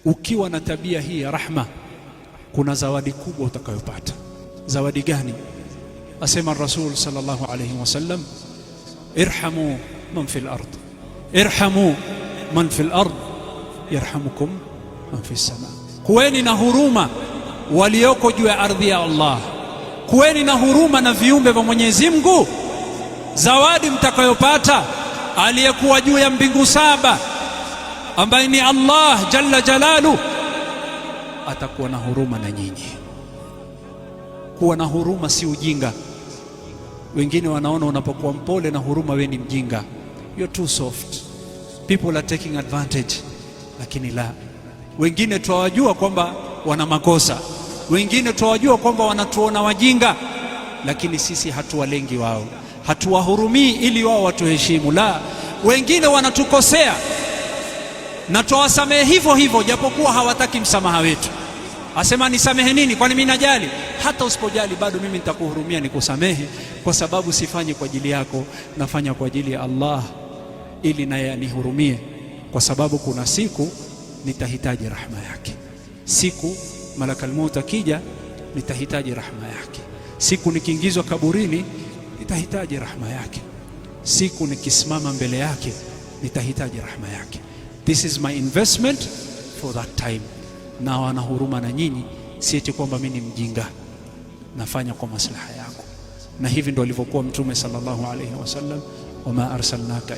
Ukiwa na tabia hii ya rahma, kuna zawadi kubwa utakayopata. Zawadi gani? Asema Rasul sallallahu alayhi wasallam, irhamu man fil ard, irhamu man fil ard yarhamukum man fis sama. Kuweni na huruma walioko juu ya ardhi ya Allah, kuweni na huruma na viumbe vya Mwenyezi Mungu. Zawadi mtakayopata aliyekuwa juu ya mbingu saba, ambaye ni Allah jalla jalalu, atakuwa na huruma na nyinyi. Kuwa na huruma si ujinga. Wengine wanaona unapokuwa mpole na huruma wewe ni mjinga, you're too soft, people are taking advantage. Lakini la, wengine tuwajua kwamba wana makosa, wengine tuwajua kwamba wanatuona wajinga, lakini sisi hatuwalengi wao, hatuwahurumii ili wao watuheshimu. La, wengine wanatukosea na tuwasamehe hivyo hivyo, japokuwa hawataki msamaha wetu. Asema nisamehe nini? Kwani mimi najali? Hata usipojali bado mimi nitakuhurumia, nikusamehe, kwa sababu sifanyi kwa ajili yako, nafanya kwa ajili ya Allah, ili naye anihurumie, kwa sababu kuna siku nitahitaji rahma yake. Siku malakal maut akija, nitahitaji rahma yake. Siku nikiingizwa kaburini, nitahitaji rahma yake. Siku nikisimama mbele yake, nitahitaji rahma yake. This is my investment for that time. Na wana huruma na nyinyi, si eti kwamba mimi ni mjinga, nafanya kwa maslaha yako. Na hivi ndio alivyokuwa Mtume sallallahu alayhi wasallam, wama arsalnaka